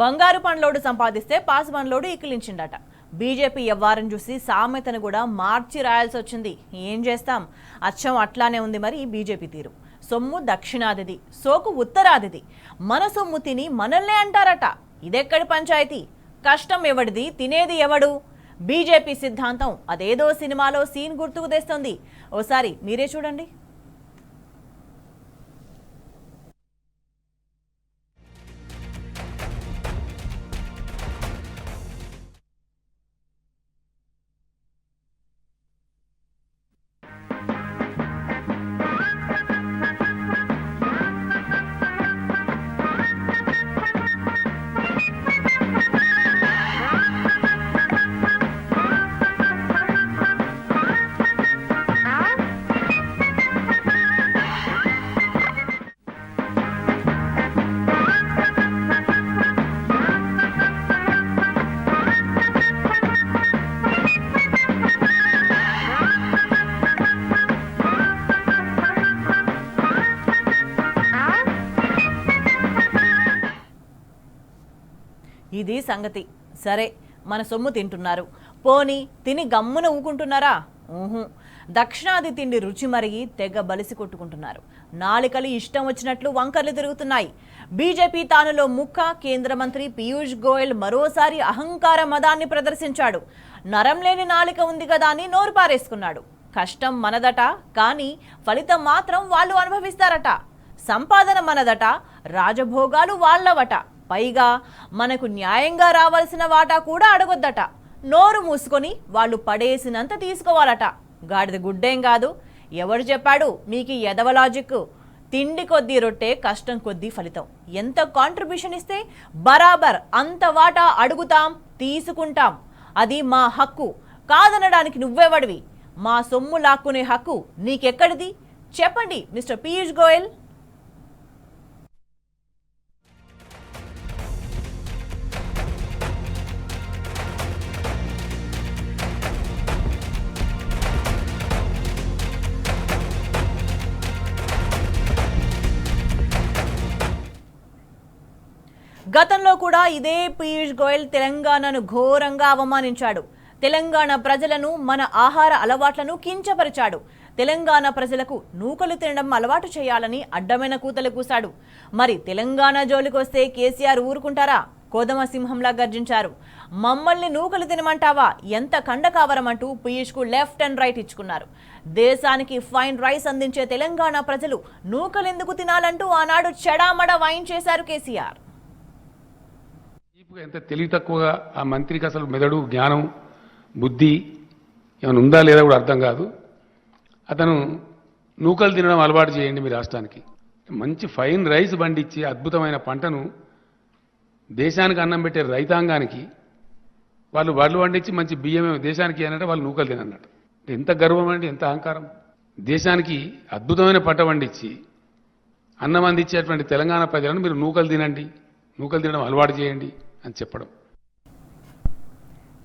బంగారు పండ్లోడు సంపాదిస్తే pass బండ్లోడు ఇకిలించిండట. BJP వ్యవహారం చూసి సామెతను కూడా మార్చి రాయాల్సి వచ్చింది. ఏం చేస్తాం, అచ్చం అట్లానే ఉంది మరి బీజేపీ తీరు. సొమ్ము దక్షిణాదిది, సోకు ఉత్తరాదిది. మన సొమ్ము తిని మనల్నే అంటారట. ఇదెక్కడి పంచాయతీ? కష్టం ఎవడిది, తినేది ఎవడు? బీజేపీ సిద్ధాంతం అదేదో సినిమాలో సీన్ గుర్తుకు తెస్తుంది. ఓసారి మీరే చూడండి. ఇది సంగతి. సరే, మన సొమ్ము తింటున్నారు, పోని తిని గమ్మున ఊకుంటున్నారా? దక్షిణాది తిండి రుచి మరిగి తెగ బలిసి కొట్టుకుంటున్నారు. నాలికలు ఇష్టం వచ్చినట్లు వంకర్లు తిరుగుతున్నాయి. బీజేపీ తానులో ముక్క కేంద్ర మంత్రి పీయూష్ గోయల్ మరోసారి అహంకార మదాన్ని ప్రదర్శించాడు. నరం లేని నాలిక ఉంది కదా అని నోరు పారేసుకున్నాడు. కష్టం మనదట, కానీ ఫలితం మాత్రం వాళ్ళు అనుభవిస్తారట. సంపాదన మనదట, రాజభోగాలు వాళ్ళవట. పైగా మనకు న్యాయంగా రావాల్సిన వాటా కూడా అడగొద్దట. నోరు మూసుకొని వాళ్ళు పడేసినంత తీసుకోవాలట. గాడిద గుడ్డేం కాదు. ఎవడు చెప్పాడు మీకు ఎదవ లాజిక్? తిండి కొద్దీ రొట్టె, కష్టం కొద్దీ ఫలితం. ఎంత కాంట్రిబ్యూషన్ ఇస్తే బరాబర్ అంత వాటా అడుగుతాం, తీసుకుంటాం. అది మా హక్కు. కాదనడానికి నువ్వెవడివి? మా సొమ్ము లాక్కునే హక్కు నీకెక్కడిది? చెప్పండి మిస్టర్ పీయూష్ గోయల్. గతంలో కూడా ఇదే పీయూష్ గోయల్ తెలంగాణను ఘోరంగా అవమానించాడు. తెలంగాణ ప్రజలను, మన ఆహార అలవాట్లను కించపరిచాడు. తెలంగాణ ప్రజలకు నూకలు తినడం అలవాటు చేయాలని అడ్డమైన కూతలు కూశాడు. మరి తెలంగాణ జోలికొస్తే కేసీఆర్ ఊరుకుంటారా? కోదమ సింహంలా గర్జించారు. మమ్మల్ని నూకలు తినమంటావా, ఎంత కండకావరం అంటూ పీయూష్కు లెఫ్ట్ అండ్ రైట్ ఇచ్చుకున్నారు. దేశానికి ఫైన్ రైస్ అందించే తెలంగాణ ప్రజలు నూకలెందుకు తినాలంటూ ఆనాడు చెడామడ వైన్ చేశారు కేసీఆర్. ఎంత తెలివి తక్కువగా ఆ మంత్రికి అసలు మెదడు, జ్ఞానం, బుద్ధి ఏమైనా ఉందా లేదా కూడా అర్థం కాదు. అతను నూకలు తినడం అలవాటు చేయండి మీ రాష్ట్రానికి. మంచి ఫైన్ రైస్ పండించి అద్భుతమైన పంటను దేశానికి అన్నం పెట్టే రైతాంగానికి వాళ్ళు వడ్లు పండించి మంచి బియ్యమే దేశానికి అనంటే వాళ్ళు నూకలు తినన్నట్టు. ఎంత గర్వం అండి, ఎంత అహంకారం. దేశానికి అద్భుతమైన పంట పండించి అన్నం అందించేటువంటి తెలంగాణ ప్రజలను మీరు నూకలు తినండి, నూకలు తినడం అలవాటు చేయండి అని చెప్పడం.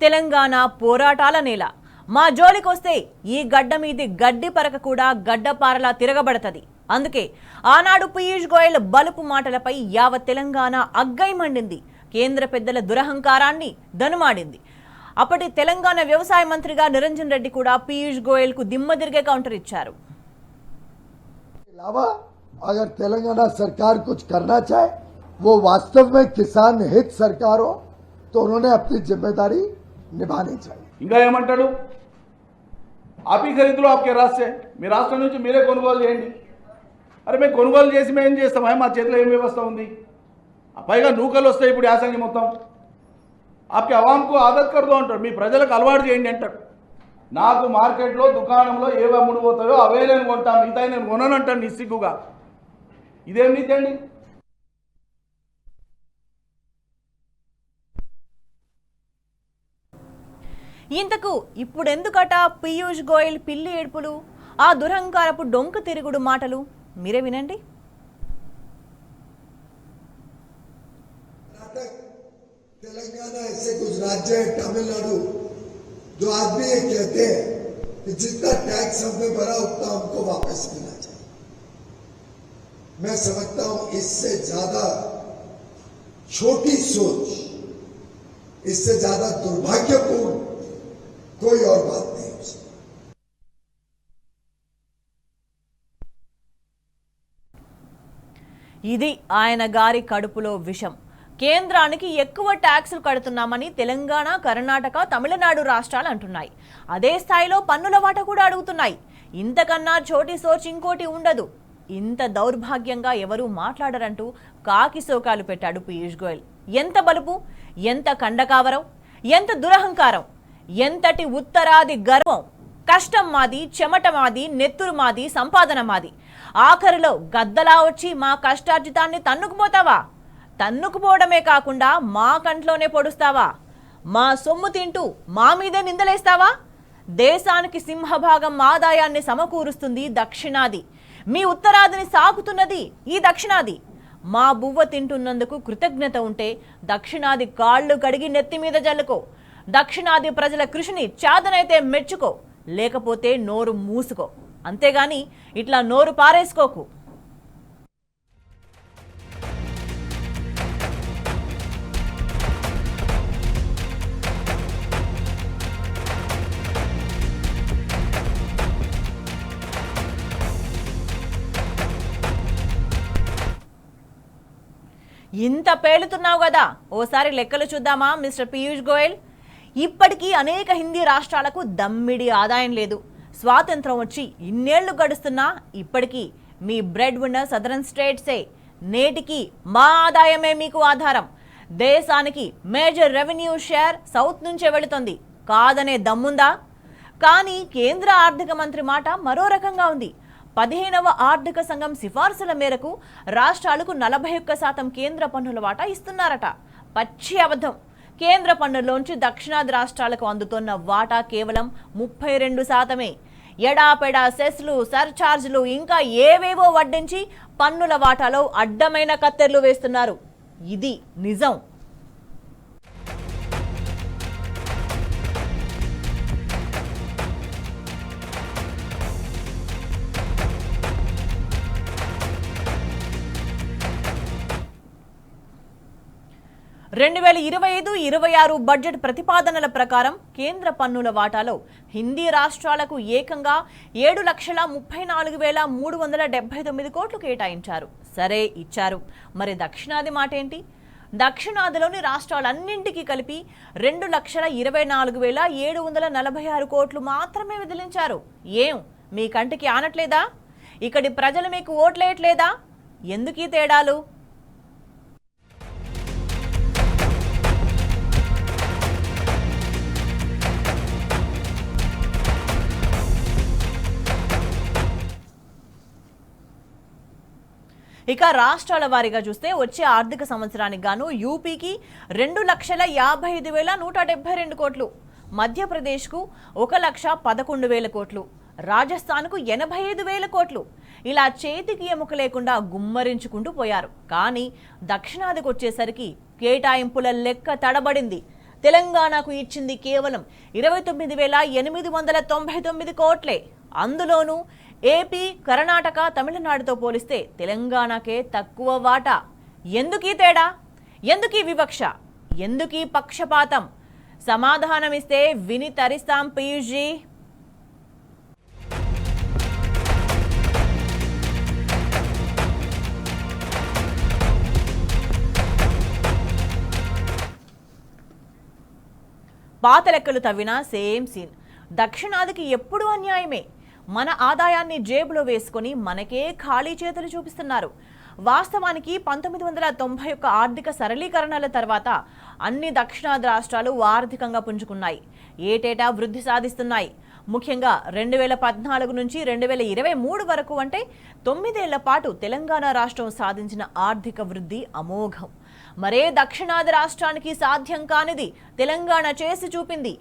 తెలంగాణ పోరాటాల నేల. మా జోలికొస్తే ఈ గడ్డ మీది గడ్డి పరక కూడా గడ్డపారలా తిరగబడతది. అందుకే ఆనాడు పీయూష్ గోయల్ బలుపు మాటలపై యావత్ తెలంగాణ అగ్గై మండింది. కేంద్ర పెద్దల దురహంకారాన్ని దనుమాడింది. అప్పటి తెలంగాణ వ్యవసాయ మంత్రిగా నిరంజన్ రెడ్డి కూడా పీయూష్ గోయల్ కు దిమ్మ తిరిగే కౌంటర్ ఇచ్చారు. अगर तेलंगाना सरकार कुछ करना चाहे, वो वास्तव में किसान हित सरकार हो, तो उन्होंने अपनी जिम्मेदारी निभानी चाहिए. ఇంకా ఏమంటాడు? ఆపి ఖరీదులో ఆప్కే రాష్ట్ర మీ రాష్ట్రం నుంచి మీరే కొనుగోలు చేయండి. అరే మేము కొనుగోలు చేసి మేము ఏం చేస్తామా? మా చేతిలో ఏం వ్యవస్థ ఉంది? పైగా నూకలు వస్తాయి ఇప్పుడు యాసంగి మొత్తం. ఆప్కి అవాంకు ఆదత్ కర్దో అంటాడు, మీ ప్రజలకు అలవాటు చేయండి అంటాడు. నాకు మార్కెట్లో దుకాణంలో ఏవి అమ్ముడు పోతాయో అవే నేను కొంటాను, మిగతా నేను కొనను అంటాను నిస్సిగ్గుగా. ఇదేం నీతి అండి? ఇంతకు ఇప్పుడెందుకట పీయూష్ గోయల్ పిల్లి ఏడుపులు, ఆ దురహంకారపు డొంక తిరుగుడు మాటలు? మీరే వినండి. तेलंगाना ऐसे कुछ राज्य है, तमिलनाडु, जो आदमी ये कहते हैं कि जितना टैक्स हमने भरा उतना हमको वापस मिलना चाहिए। मैं समझता हूं इससे ज्यादा छोटी सोच, इससे ज्यादा दुर्भाग्यपूर्ण कोई और बात नहीं हो सकती। ఇది ఆయన గారి కడుపులో విషం. కేంద్రానికి ఎక్కువ ట్యాక్సులు కడుతున్నామని తెలంగాణ, కర్ణాటక, తమిళనాడు రాష్ట్రాలు అంటున్నాయి. అదే స్థాయిలో పన్నుల వాటా కూడా అడుగుతున్నాయి. ఇంతకన్నా చోటి సోచ్ ఇంకోటి ఉండదు. ఇంత దౌర్భాగ్యంగా ఎవరూ మాట్లాడరంటూ కాకి సోకాలు పెట్టాడు పీయూష్ గోయల్. ఎంత బలుపు, ఎంత కండకావరం, ఎంత దురహంకారం, ఎంతటి ఉత్తరాది గర్వం. కష్టం మాది, చెమట మాది, నెత్తురు మాది, సంపాదన మాది. ఆఖరిలో గద్దలా వచ్చి మా కష్టార్జితాన్ని తన్నుకుపోతావా? తన్నుకుపోవడమే కాకుండా మా కంట్లోనే పొడుస్తావా? మా సొమ్ము తింటూ మా మీదే నిందలేస్తావా? దేశానికి సింహభాగం ఆదాయాన్ని సమకూరుస్తుంది దక్షిణాది. మీ ఉత్తరాదిని సాకుతున్నది ఈ దక్షిణాది. మా బువ్వ తింటున్నందుకు కృతజ్ఞత ఉంటే దక్షిణాది కాళ్ళు కడిగి నెత్తి మీద జల్లుకో. దక్షిణాది ప్రజల కృషిని చాదనైతే మెచ్చుకో, లేకపోతే నోరు మూసుకో. అంతేగాని ఇట్లా నోరు పారేసుకోకు. ఇంత పేలుతున్నావు కదా, ఓసారి లెక్కలు చూద్దామా మిస్టర్ పీయూష్ గోయల్? ఇప్పటికీ అనేక హిందీ రాష్ట్రాలకు దమ్మిడి ఆదాయం లేదు. స్వాతంత్రం వచ్చి ఇన్నేళ్లు గడుస్తున్నా ఇప్పటికీ మీ బ్రెడ్ విన్నర్ సదరన్ స్టేట్సే. నేటికి మా ఆదాయమే మీకు ఆధారం. దేశానికి మేజర్ రెవెన్యూ షేర్ సౌత్ నుంచే వెళుతుంది. కాదనే దమ్ముందా? కానీ కేంద్ర ఆర్థిక మంత్రి మాట మరో రకంగా ఉంది. 15వ ఆర్థిక సంఘం సిఫార్సుల మేరకు రాష్ట్రాలకు 41% కేంద్ర పన్నుల వాటా ఇస్తున్నారట. పచ్చి అబద్ధం. కేంద్ర పన్నుల్లోంచి దక్షిణాది రాష్ట్రాలకు అందుతున్న వాటా కేవలం 32%. ఎడాపెడా సెస్లు, సర్ఛార్జీలు ఇంకా ఏవేవో వడ్డించి పన్నుల వాటాలో అడ్డమైన కత్తెర్లు వేస్తున్నారు. ఇది నిజం. రెండు 2025-26 బడ్జెట్ ప్రతిపాదనల ప్రకారం కేంద్ర పన్నుల వాటాలో హిందీ రాష్ట్రాలకు ఏకంగా 7,34,379 కోట్లు కేటాయించారు. సరే, ఇచ్చారు. మరి దక్షిణాది మాట ఏంటి? దక్షిణాదిలోని రాష్ట్రాలన్నింటికీ కలిపి 2,24,746 కోట్లు మాత్రమే విదిలించారు. ఏం మీ కంటికి ఆనట్లేదా? ఇక్కడి ప్రజలు మీకు ఓట్లేయట్లేదా? ఎందుకీ తేడాలు? ఇక రాష్ట్రాల వారీగా చూస్తే వచ్చే ఆర్థిక సంవత్సరానికి గాను యూపీకి 2,55,172 కోట్లు, మధ్యప్రదేశ్కు 1,11,000 కోట్లు, రాజస్థాన్కు 85,000 కోట్లు. ఇలా చేతికి ఎముక లేకుండా గుమ్మరించుకుంటూ పోయారు. కానీ దక్షిణాదికి వచ్చేసరికి కేటాయింపుల లెక్క తడబడింది. తెలంగాణకు ఇచ్చింది కేవలం 29,899 కోట్లే. అందులోనూ ఏపీ, కర్ణాటక, తమిళనాడుతో పోలిస్తే తెలంగాణకే తక్కువ వాటా. ఎందుకీ తేడా? ఎందుకీ వివక్ష? ఎందుకీ పక్షపాతం? సమాధానమిస్తే విని తరిస్తాం పీయూష్ జీ. పాత లెక్కలు తవ్వినా సేమ్ సీన్. దక్షిణాదికి ఎప్పుడూ అన్యాయమే. మన ఆదాయాన్ని జేబులో వేసుకొని మనకే ఖాళీ చేతులు చూపిస్తున్నారు. వాస్తవానికి 1991 ఆర్థిక సరళీకరణల తర్వాత అన్ని దక్షిణాది రాష్ట్రాలు ఆర్థికంగా పుంజుకున్నాయి. ఏటేటా వృద్ధి సాధిస్తున్నాయి. ముఖ్యంగా 2014 నుంచి 2023 వరకు, అంటే 9 ఏళ్ల పాటు తెలంగాణ రాష్ట్రం సాధించిన ఆర్థిక వృద్ధి అమోఘం. మరే దక్షిణాది రాష్ట్రానికి సాధ్యం కానిది తెలంగాణ చేసి చూపింది.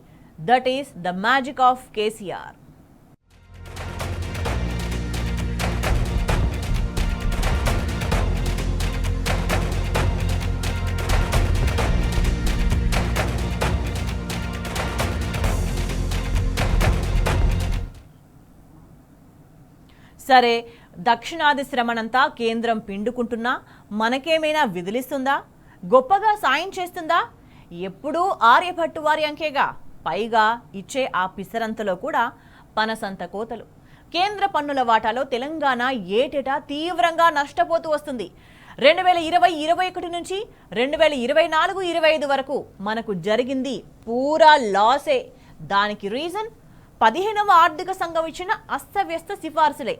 That is the magic of KCR. సరే, దక్షిణాది శ్రమనంతా కేంద్రం పిండుకుంటున్నా మనకేమైనా విదిలిస్తుందా? గొప్పగా సాయం చేస్తుందా? ఎప్పుడూ ఆర్యభట్టు వారి అంకేగా. పైగా ఇచ్చే ఆ పిసరంతలో కూడా పనసంత కోతలు. కేంద్ర పన్నుల వాటాలో తెలంగాణ ఏటేటా తీవ్రంగా నష్టపోతూ వస్తుంది. 2020-21 నుంచి 2024-25 వరకు మనకు జరిగింది పూరా లాసే. దానికి రీజన్ 15వ ఆర్థిక సంఘం ఇచ్చిన అస్తవ్యస్త సిఫార్సులే.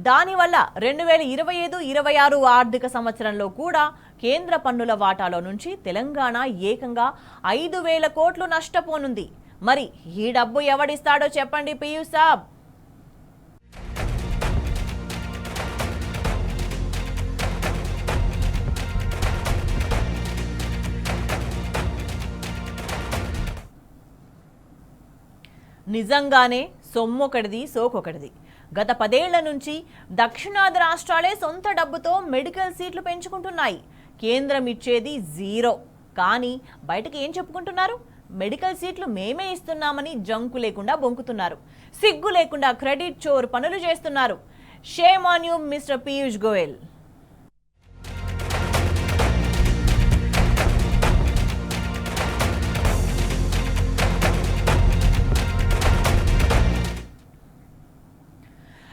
దానివల్ల 2025-26 ఆర్థిక సంవత్సరంలో కూడా కేంద్ర పన్నుల వాటాలో నుంచి తెలంగాణ ఏకంగా 5,000 కోట్లు నష్టపోనుంది. మరి ఈ డబ్బు ఎవడిస్తాడో చెప్పండి పీయూష్ సాబ్. నిజంగానే సొమ్మొకటిది సోకొకటిది. గత 10 ఏళ్ల నుంచి దక్షిణాది రాష్ట్రాలే సొంత డబ్బుతో మెడికల్ సీట్లు పెంచుకుంటున్నాయి. కేంద్రం ఇచ్చేది జీరో. కానీ బయటకు ఏం చెప్పుకుంటున్నారు? మెడికల్ సీట్లు మేమే ఇస్తున్నామని జంకు లేకుండా బొంకుతున్నారు. సిగ్గు లేకుండా క్రెడిట్ చోర్ పనులు చేస్తున్నారు. Shame on you mister Piyush Goyal.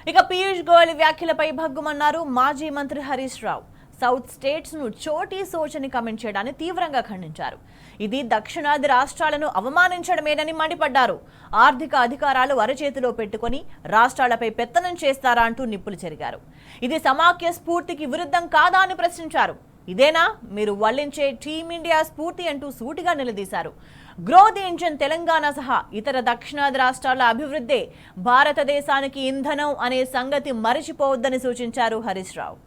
ఇక పీయూష్ గోయల్ వ్యాఖ్యలపై భగ్గుమన్నారు మాజీ మంత్రి హరీష్ రావు. సౌత్ స్టేట్స్ ను చోటీ సోచని కమెంట్ చేయడాన్ని తీవ్రంగా ఖండించారు. ఇది దక్షిణాది రాష్ట్రాలను అవమానించడమేనని మండిపడ్డారు. ఆర్థిక అధికారాలు అరచేతిలో పెట్టుకుని రాష్ట్రాలపై పెత్తనం చేస్తారా అంటూ నిప్పులు చెరిగారు. ఇది సమాఖ్య స్ఫూర్తికి విరుద్ధం కాదా అని ప్రశ్నించారు. ఇదేనా మీరు వల్లించే టీమిండియా స్ఫూర్తి అంటూ సూటిగా నిలదీశారు. గ్రోత్ ఇంజన్ తెలంగాణ సహా ఇతర దక్షిణాది రాష్ట్రాల అభివృద్ధే భారతదేశానికి ఇంధనం అనే సంగతి మరిచిపోవద్దని సూచించారు హరీష్ రావు.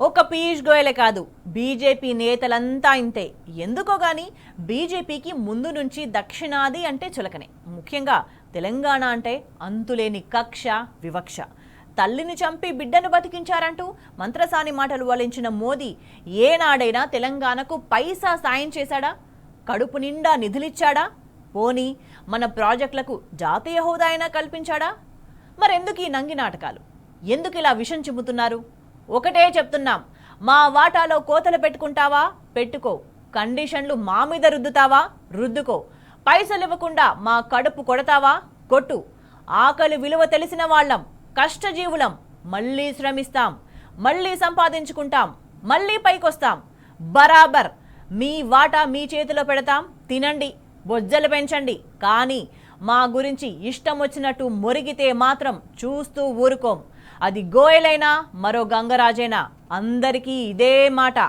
ఒక్క పీయూష్ గోయలే కాదు, బీజేపీ నేతలంతా ఇంతే. ఎందుకో గానీ బీజేపీకి ముందు నుంచి దక్షిణాది అంటే చులకనే. ముఖ్యంగా తెలంగాణ అంటే అంతులేని కక్ష, వివక్ష. తల్లిని చంపి బిడ్డను బతికించారంటూ మంత్రసాని మాటలు వలించిన మోదీ ఏనాడైనా తెలంగాణకు పైసా సాయం చేశాడా? కడుపు నిండా నిధులిచ్చాడా? పోనీ మన ప్రాజెక్టులకు జాతీయ హోదా అయినా కల్పించాడా? మరెందుకు ఈ నంగి నాటకాలు? ఎందుకు ఇలా విషం చిమ్ముతున్నారు? ఒకటే చెప్తున్నాం, మా వాటాలో కోతలు పెట్టుకుంటావా? పెట్టుకో. కండిషన్లు మా మీద రుద్దుతావా? రుద్దుకో. పైసలు ఇవ్వకుండా మా కడుపు కొడతావా? కొట్టు. ఆకలి విలువ తెలిసిన వాళ్ళం, కష్టజీవులం. మళ్ళీ శ్రమిస్తాం, మళ్ళీ సంపాదించుకుంటాం, మళ్ళీ పైకొస్తాం. బరాబర్ మీ వాటా మీ చేతిలో పెడతాం. తినండి, బొజ్జలు పెంచండి. కానీ మా గురించి ఇష్టం వచ్చినట్టు మొరిగితే మాత్రం చూస్తూ ఊరుకోం. అది గోయలైనా మరో గంగరాజైనా అందరికీ ఇదే మాట.